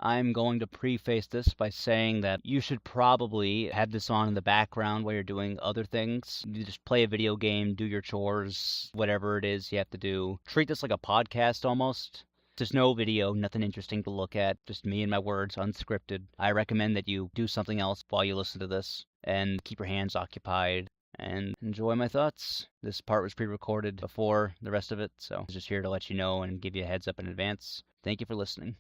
I'm going to preface this by saying that you should probably have this on in the background while you're doing other things. You just play a video game, do your chores, whatever it is you have to do. Treat this like a podcast almost. There's no video, nothing interesting to look at, just me and my words, unscripted. I recommend that you do something else while you listen to this and keep your hands occupied and enjoy my thoughts. This part was pre-recorded before the rest of it, so I was just here to let you know and give you a heads up in advance. Thank you for listening.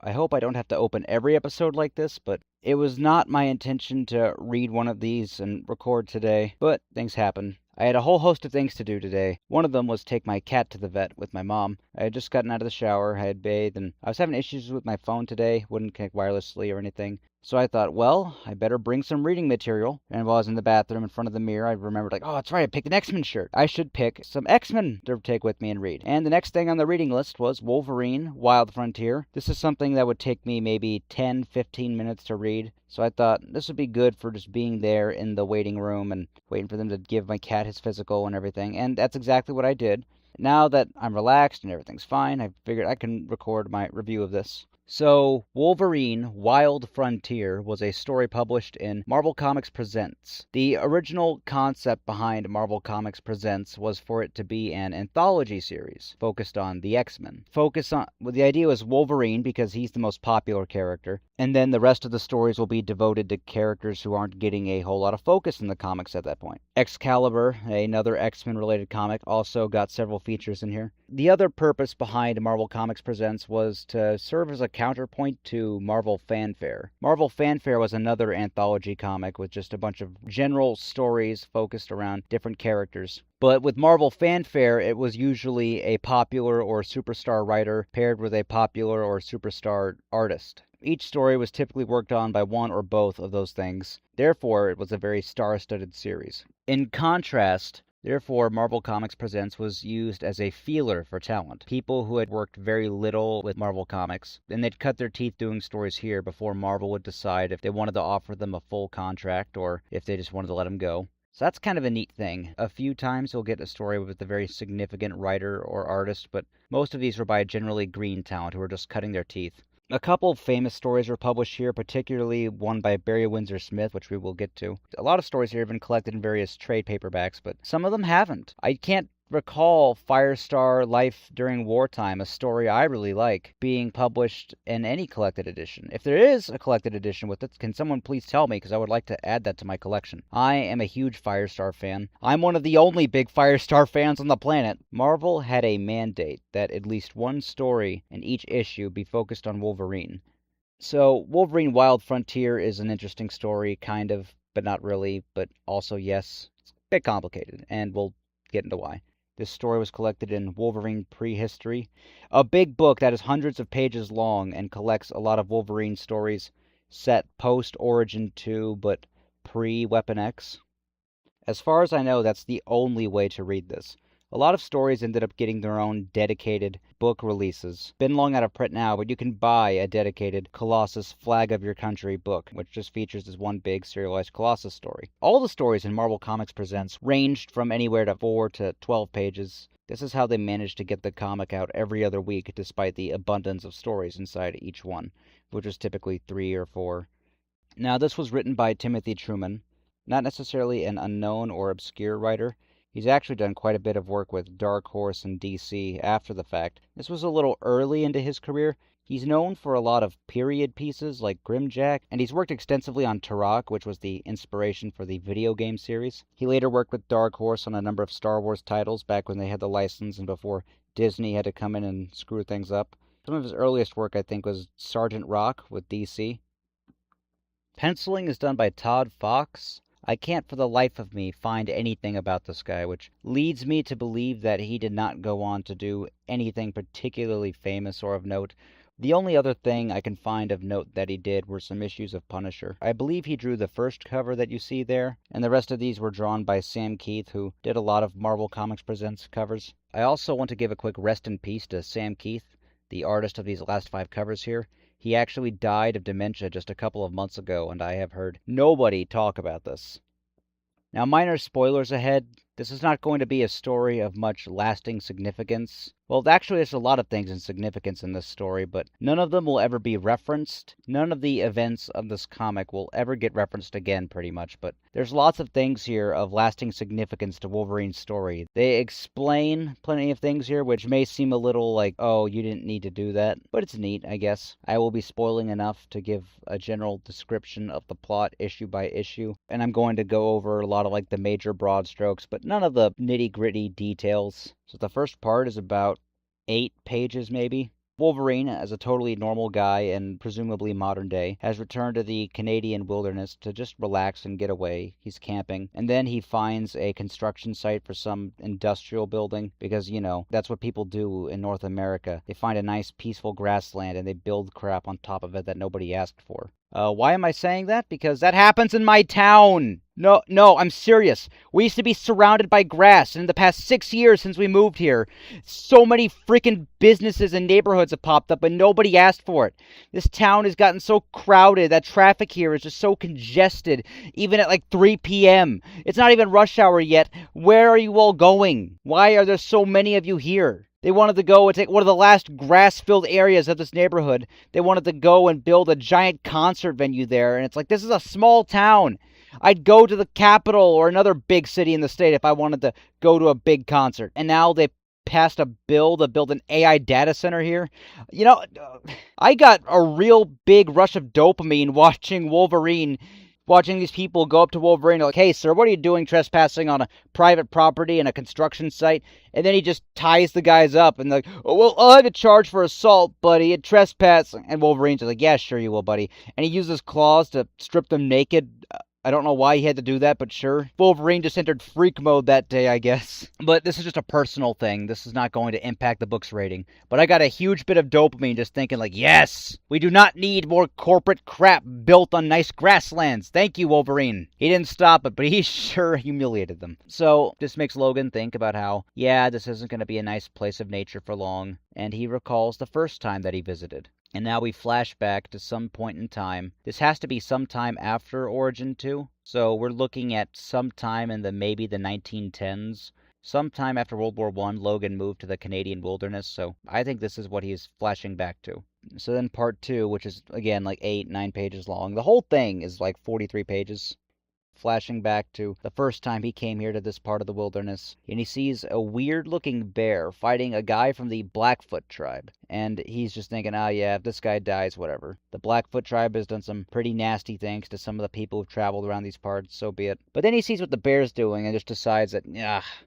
I hope I don't have to open every episode like this, but it was not my intention to read one of these and record today, but things happen. I had a whole host of things to do today. One of them was take my cat to the vet with my mom. I had just gotten out of the shower, I had bathed, and I was having issues with my phone today, wouldn't connect wirelessly or anything. So I thought, well, I better bring some reading material. And while I was in the bathroom in front of the mirror, I remembered, oh, that's right, I picked an X-Men shirt. I should pick some X-Men to take with me and read. And the next thing on the reading list was Wolverine, Wild Frontier. This is something that would take me maybe 10, 15 minutes to read. So I thought this would be good for just being there in the waiting room and waiting for them to give my cat his physical and everything. And that's exactly what I did. Now that I'm relaxed and everything's fine, I figured I can record my review of this. So, Wolverine, Wild Frontier was a story published in Marvel Comics Presents. The original concept behind Marvel Comics Presents was for it to be an anthology series focused on the X-Men. The idea was Wolverine because he's the most popular character, and then the rest of the stories will be devoted to characters who aren't getting a whole lot of focus in the comics at that point. Excalibur, another X-Men related comic, also got several features in here. The other purpose behind Marvel Comics Presents was to serve as a counterpoint to Marvel Fanfare. Marvel Fanfare was another anthology comic with just a bunch of general stories focused around different characters. But with Marvel Fanfare, it was usually a popular or superstar writer paired with a popular or superstar artist. Each story was typically worked on by one or both of those things. Therefore, it was a very star-studded series. In contrast, therefore, Marvel Comics Presents was used as a feeler for talent. People who had worked very little with Marvel Comics, and they'd cut their teeth doing stories here before Marvel would decide if they wanted to offer them a full contract or if they just wanted to let them go. So that's kind of a neat thing. A few times you'll get a story with a very significant writer or artist, but most of these were by generally green talent who were just cutting their teeth. A couple of famous stories were published here, particularly one by Barry Windsor Smith, which we will get to. A lot of stories here have been collected in various trade paperbacks, but some of them haven't. I can't recall Firestar Life During Wartime, a story I really like, being published in any collected edition. If there is a collected edition with it, can someone please tell me, because I would like to add that to my collection. I am a huge Firestar fan. I'm one of the only big Firestar fans on the planet. Marvel had a mandate that at least one story in each issue be focused on Wolverine. So, Wolverine Wild Frontier is an interesting story, kind of, but not really, but also yes. It's a bit complicated, and we'll get into why. This story was collected in Wolverine Prehistory, a big book that is hundreds of pages long and collects a lot of Wolverine stories set post-Origin 2 but pre-Weapon X. As far as I know, that's the only way to read this. A lot of stories ended up getting their own dedicated book releases. Been long out of print now, but you can buy a dedicated Colossus Flag of Your Country book, which just features this one big serialized Colossus story. All the stories in Marvel Comics Presents ranged from anywhere to 4 to 12 pages. This is how they managed to get the comic out every other week, despite the abundance of stories inside each one, which was typically 3 or 4. Now, this was written by Timothy Truman, not necessarily an unknown or obscure writer. He's actually done quite a bit of work with Dark Horse and DC after the fact. This was a little early into his career. He's known for a lot of period pieces like Grimjack, and he's worked extensively on Turok, which was the inspiration for the video game series. He later worked with Dark Horse on a number of Star Wars titles back when they had the license and before Disney had to come in and screw things up. Some of his earliest work, I think, was Sergeant Rock with DC. Penciling is done by Todd Fox. I can't for the life of me find anything about this guy, which leads me to believe that he did not go on to do anything particularly famous or of note. The only other thing I can find of note that he did were some issues of Punisher. I believe he drew the first cover that you see there, and the rest of these were drawn by Sam Keith, who did a lot of Marvel Comics Presents covers. I also want to give a quick rest in peace to Sam Keith, the artist of these last 5 covers here. He actually died of dementia just a couple of months ago, and I have heard nobody talk about this. Now, minor spoilers ahead. This is not going to be a story of much lasting significance. Well, actually, there's a lot of things in significance in this story, but none of them will ever be referenced. None of the events of this comic will ever get referenced again, pretty much, but there's lots of things here of lasting significance to Wolverine's story. They explain plenty of things here, which may seem a little like, oh, you didn't need to do that, but it's neat, I guess. I will be spoiling enough to give a general description of the plot issue by issue, and I'm going to go over a lot of like the major broad strokes, but none of the nitty-gritty details. So the first part is about 8 pages maybe. Wolverine, as a totally normal guy and presumably modern day, has returned to the Canadian wilderness to just relax and get away. He's camping. And then he finds a construction site for some industrial building because, that's what people do in North America. They find a nice peaceful grassland and they build crap on top of it that nobody asked for. Why am I saying that? Because that happens in my town! No, I'm serious. We used to be surrounded by grass, and in the past 6 years since we moved here, so many freaking businesses and neighborhoods have popped up, and nobody asked for it. This town has gotten so crowded that traffic here is just so congested, even at like 3 p.m. It's not even rush hour yet. Where are you all going? Why are there so many of you here? They wanted to go and take one of the last grass-filled areas of this neighborhood. They wanted to go and build a giant concert venue there, and it's like, this is a small town. I'd go to the capital or another big city in the state if I wanted to go to a big concert. And now they passed a bill to build an AI data center here. I got a real big rush of dopamine watching these people go up to Wolverine like, hey, sir, what are you doing trespassing on a private property and a construction site? And then he just ties the guys up and like, oh, well, I'll have to charge for assault, buddy, and trespass. And Wolverine's like, yeah, sure you will, buddy. And he uses claws to strip them naked. I don't know why he had to do that, but sure. Wolverine just entered freak mode that day, I guess. But this is just a personal thing. This is not going to impact the book's rating. But I got a huge bit of dopamine just thinking like, yes, we do not need more corporate crap built on nice grasslands. Thank you, Wolverine. He didn't stop it, but he sure humiliated them. So this makes Logan think about how, yeah, this isn't going to be a nice place of nature for long. And he recalls the first time that he visited. And now we flash back to some point in time. This has to be sometime after Origin 2. So we're looking at sometime in maybe the 1910s. Sometime after World War I, Logan moved to the Canadian wilderness. So I think this is what he's flashing back to. So then part 2, which is, again, like 8-9 pages long. The whole thing is like 43 pages. Flashing back to the first time he came here to this part of the wilderness, and he sees a weird-looking bear fighting a guy from the Blackfoot tribe. And he's just thinking, yeah, if this guy dies, whatever. The Blackfoot tribe has done some pretty nasty things to some of the people who've traveled around these parts, so be it. But then he sees what the bear's doing and just decides that,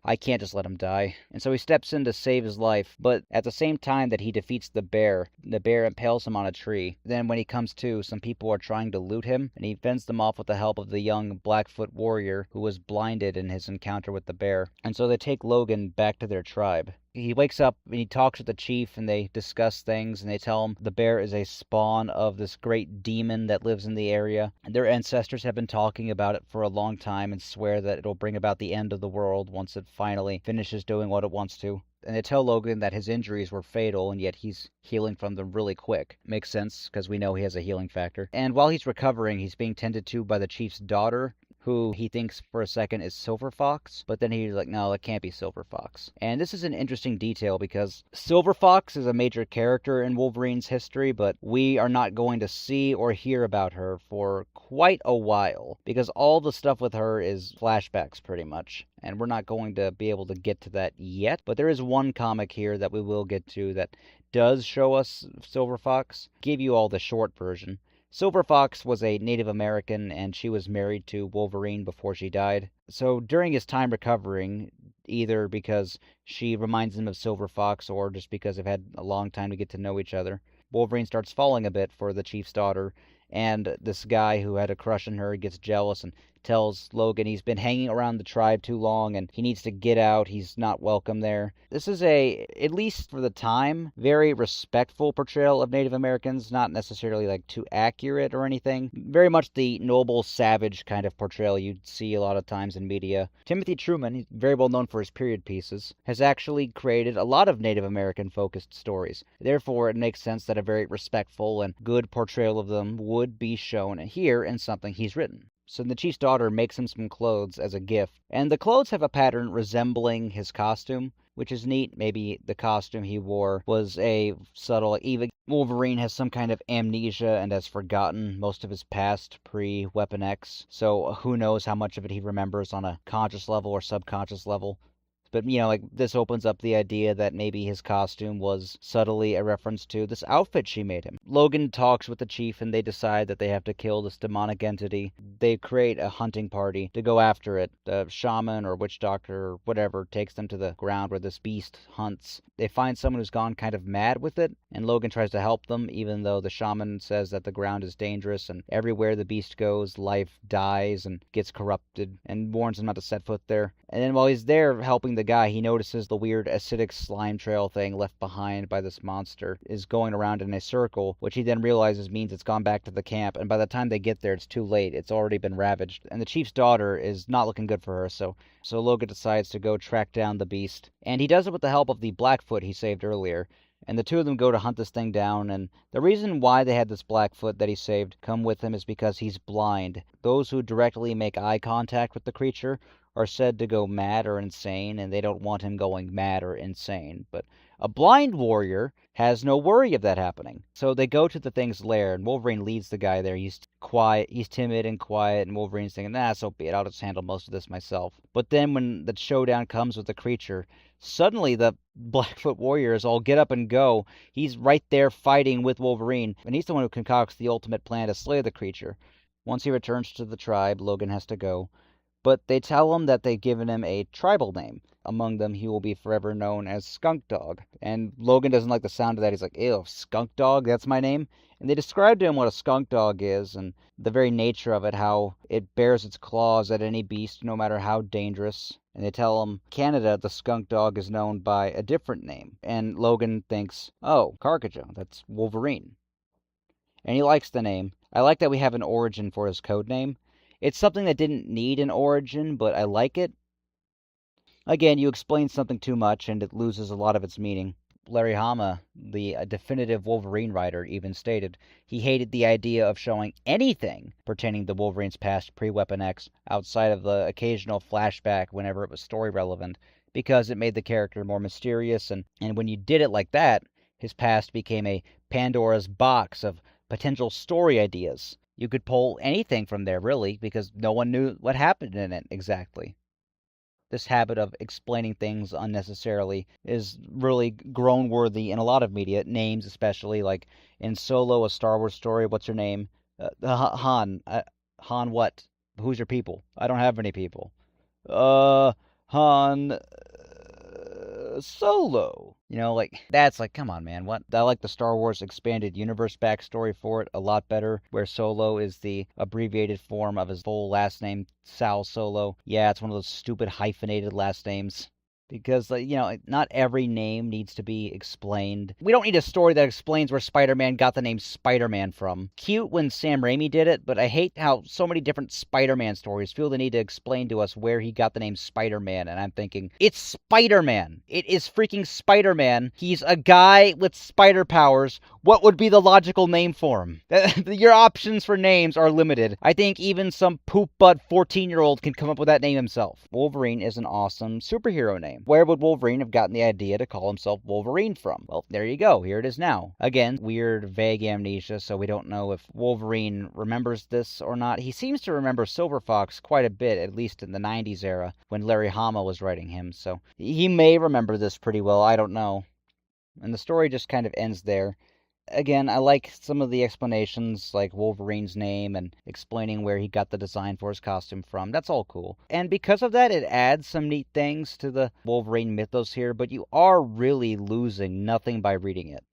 I can't just let him die. And so he steps in to save his life, but at the same time that he defeats the bear impales him on a tree. Then when he comes to, some people are trying to loot him, and he fends them off with the help of the young Blackfoot warrior who was blinded in his encounter with the bear. And so they take Logan back to their tribe. He wakes up and he talks with the chief and they discuss things and they tell him the bear is a spawn of this great demon that lives in the area. And their ancestors have been talking about it for a long time and swear that it'll bring about the end of the world once it finally finishes doing what it wants to. And they tell Logan that his injuries were fatal and yet he's healing from them really quick. Makes sense because we know he has a healing factor. And while he's recovering, he's being tended to by the chief's daughter, who he thinks for a second is Silver Fox, but then he's like, no, it can't be Silver Fox. And this is an interesting detail because Silver Fox is a major character in Wolverine's history, but we are not going to see or hear about her for quite a while, because all the stuff with her is flashbacks pretty much. And we're not going to be able to get to that yet, but there is one comic here that we will get to that does show us Silver Fox. Give you all the short version. Silver Fox was a Native American, and she was married to Wolverine before she died. So during his time recovering, either because she reminds him of Silver Fox or just because they've had a long time to get to know each other, Wolverine starts falling a bit for the chief's daughter, and this guy who had a crush on her gets jealous and tells Logan he's been hanging around the tribe too long and he needs to get out, he's not welcome there. This is at least for the time, very respectful portrayal of Native Americans, not necessarily like too accurate or anything. Very much the noble, savage kind of portrayal you'd see a lot of times in media. Timothy Truman, he's very well known for his period pieces, has actually created a lot of Native American focused stories. Therefore, it makes sense that a very respectful and good portrayal of them would be shown here in something he's written. So the chief's daughter makes him some clothes as a gift, and the clothes have a pattern resembling his costume. which is neat. Maybe the costume he wore was a subtle, even Wolverine has some kind of amnesia and has forgotten most of his past pre-Weapon X, so who knows how much of it he remembers on a conscious level or subconscious level. But, like, this opens up the idea that maybe his costume was subtly a reference to this outfit she made him. Logan talks with the chief, and they decide that they have to kill this demonic entity. They create a hunting party to go after it. The shaman or witch doctor or whatever takes them to the ground where this beast hunts. They find someone who's gone kind of mad with it, and Logan tries to help them, even though the shaman says that the ground is dangerous, and everywhere the beast goes, life dies and gets corrupted, and warns him not to set foot there. And then while he's there helping the guy, he notices the weird acidic slime trail thing left behind by this monster is going around in a circle, which he then realizes means it's gone back to the camp, and by the time they get there, it's too late. It's already been ravaged, and the chief's daughter is not looking good for her, so Logan decides to go track down the beast, and he does it with the help of the Blackfoot he saved earlier. And the two of them go to hunt this thing down, and the reason why they had this Blackfoot that he saved come with him is because he's blind. Those who directly make eye contact with the creature are said to go mad or insane, and they don't want him going mad or insane. But a blind warrior has no worry of that happening. So they go to the thing's lair, and Wolverine leads the guy there. He's quiet, he's timid and quiet, and Wolverine's thinking, nah, so be it, I'll just handle most of this myself. But then when the showdown comes with the creature, suddenly the Blackfoot warriors all get up and go. He's right there fighting with Wolverine, and he's the one who concocts the ultimate plan to slay the creature. Once he returns to the tribe, Logan has to go. But they tell him that they've given him a tribal name. Among them, he will be forever known as Skunk Dog. And Logan doesn't like the sound of that. He's like, ew, Skunk Dog? That's my name? And they describe to him what a skunk dog is and the very nature of it, how it bears its claws at any beast, no matter how dangerous. And they tell him, Canada, the skunk dog is known by a different name. And Logan thinks, oh, Carcajo, that's Wolverine. And he likes the name. I like that we have an origin for his code name. It's something that didn't need an origin, but I like it. Again, you explain something too much, and it loses a lot of its meaning. Larry Hama, the definitive Wolverine writer, even stated he hated the idea of showing anything pertaining to Wolverine's past pre-Weapon X outside of the occasional flashback whenever it was story relevant, because it made the character more mysterious, and when you did it like that, his past became a Pandora's box of potential story ideas. You could pull anything from there, really, because no one knew what happened in it exactly. This habit of explaining things unnecessarily is really grown-worthy in a lot of media, names especially, like in Solo, a Star Wars story, what's your name? Han. Han what? Who's your people? I don't have any people. Han Solo. That's like, come on, man, what? I like the Star Wars expanded universe backstory for it a lot better, where Solo is the abbreviated form of his full last name, Sal Solo. Yeah, it's one of those stupid hyphenated last names. Because, not every name needs to be explained. We don't need a story that explains where Spider-Man got the name Spider-Man from. Cute when Sam Raimi did it, but I hate how so many different Spider-Man stories feel the need to explain to us where he got the name Spider-Man, and I'm thinking, it's Spider-Man! It is freaking Spider-Man. He's a guy with spider powers. What would be the logical name for him? Your options for names are limited. I think even some poop-butt 14-year-old can come up with that name himself. Wolverine is an awesome superhero name. Where would Wolverine have gotten the idea to call himself Wolverine from? Well, there you go. Here it is now. Again, weird, vague amnesia, so we don't know if Wolverine remembers this or not. He seems to remember Silver Fox quite a bit, at least in the 90s era, when Larry Hama was writing him, so he may remember this pretty well. I don't know. And the story just kind of ends there. Again, I like some of the explanations, like Wolverine's name and explaining where he got the design for his costume from. That's all cool. And because of that, it adds some neat things to the Wolverine mythos here, but you are really losing nothing by reading it,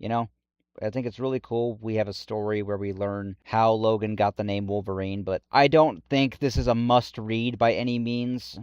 I think it's really cool we have a story where we learn how Logan got the name Wolverine, but I don't think this is a must-read by any means,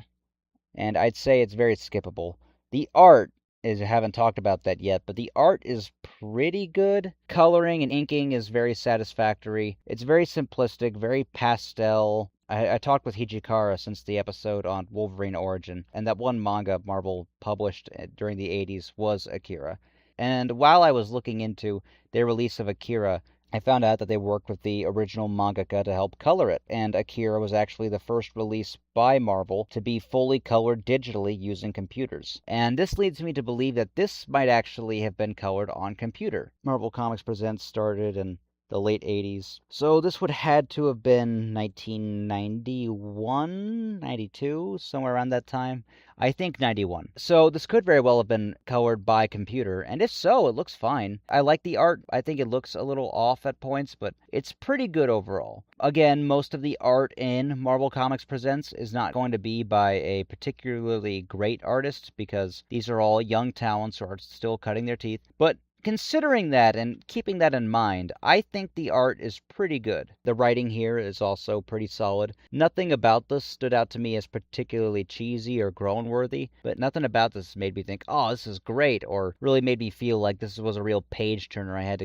and I'd say it's very skippable. The art I haven't talked about that yet, but the art is pretty good. Coloring and inking is very satisfactory. It's very simplistic, very pastel. I talked with Hijikara since the episode on Wolverine Origin, and that one manga Marvel published during the 80s was Akira. And while I was looking into their release of Akira, I found out that they worked with the original mangaka to help color it, and Akira was actually the first release by Marvel to be fully colored digitally using computers. And this leads me to believe that this might actually have been colored on computer. Marvel Comics Presents started in the late 80s. So this would had to have been 1991, 92, somewhere around that time. I think 91. So this could very well have been colored by computer, and if so, it looks fine. I like the art. I think it looks a little off at points, but it's pretty good overall. Again, most of the art in Marvel Comics Presents is not going to be by a particularly great artist, because these are all young talents who are still cutting their teeth, but considering that and keeping that in mind, I think the art is pretty good. The writing here is also pretty solid. Nothing about this stood out to me as particularly cheesy or groan-worthy, but nothing about this made me think, oh, this is great, or really made me feel like this was a real page-turner I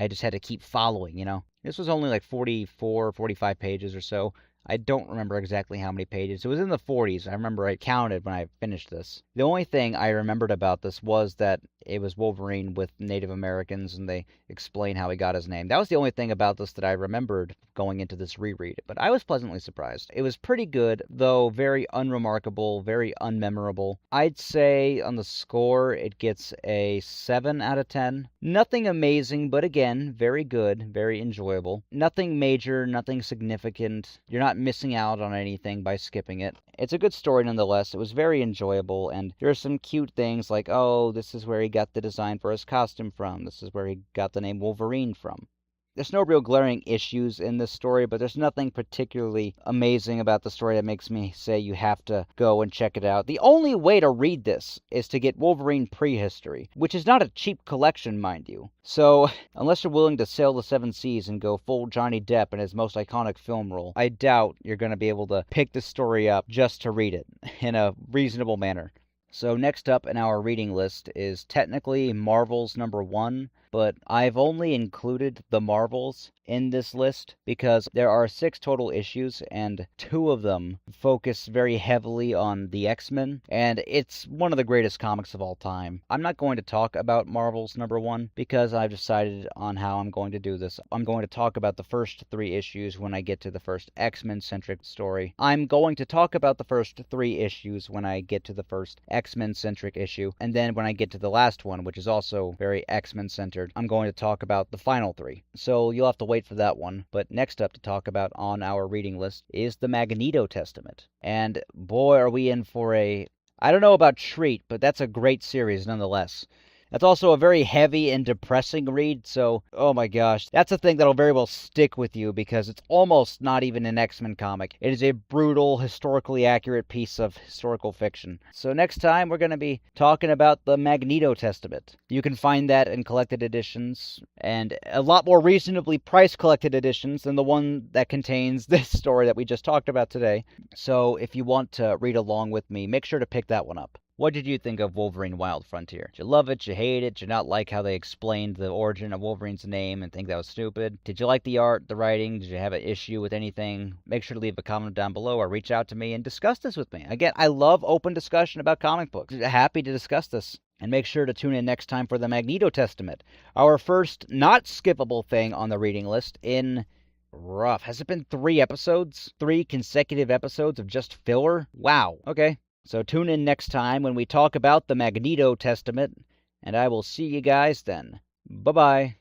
just had to keep following, you know? This was only like 44, 45 pages or so. I don't remember exactly how many pages. It was in the 40s. I remember I counted when I finished this. The only thing I remembered about this was that it was Wolverine with Native Americans, and they explain how he got his name. That was the only thing about this that I remembered going into this reread, but I was pleasantly surprised. It was pretty good, though very unremarkable, very unmemorable. I'd say on the score, it gets a 7 out of 10. Nothing amazing, but again, very good, very enjoyable. Nothing major, nothing significant. You're not missing out on anything by skipping it. It's a good story nonetheless. It was very enjoyable, and there are some cute things like, oh, this is where he got the design for his costume from. This is where he got the name Wolverine from. There's no real glaring issues in this story, but there's nothing particularly amazing about the story that makes me say you have to go and check it out. The only way to read this is to get Wolverine Prehistory, which is not a cheap collection, mind you. So, unless you're willing to sail the seven seas and go full Johnny Depp in his most iconic film role, I doubt you're going to be able to pick this story up just to read it in a reasonable manner. So next up in our reading list is technically Marvel's #1, but I've only included the Marvels in this list because there are 6 total issues, and 2 of them focus very heavily on the X-Men, and it's one of the greatest comics of all time. I'm not going to talk about Marvel's #1 because I've decided on how I'm going to do this. I'm going to talk about the first 3 issues when I get to the first X-Men-centric story. I'm going to talk about the first 3 issues when I get to the first X-Men-centric issue, and then when I get to the last one, which is also very X-Men-centered, I'm going to talk about the final 3. So you'll have to wait for that one. But next up to talk about on our reading list is the Magneto Testament. And boy, are we in for a, I don't know about treat, but that's a great series nonetheless. That's also a very heavy and depressing read, so, oh my gosh, that's a thing that'll very well stick with you because it's almost not even an X-Men comic. It is a brutal, historically accurate piece of historical fiction. So next time, we're going to be talking about the Magneto Testament. You can find that in collected editions, and a lot more reasonably priced collected editions than the one that contains this story that we just talked about today. So if you want to read along with me, make sure to pick that one up. What did you think of Wolverine Wild Frontier? Did you love it? Did you hate it? Did you not like how they explained the origin of Wolverine's name and think that was stupid? Did you like the art, the writing? Did you have an issue with anything? Make sure to leave a comment down below or reach out to me and discuss this with me. Again, I love open discussion about comic books. Happy to discuss this. And make sure to tune in next time for the Magneto Testament, our first not skippable thing on the reading list in... rough. Has it been 3 episodes? 3 consecutive episodes of just filler? Wow. Okay. So tune in next time when we talk about the Magneto Testament, and I will see you guys then. Bye-bye.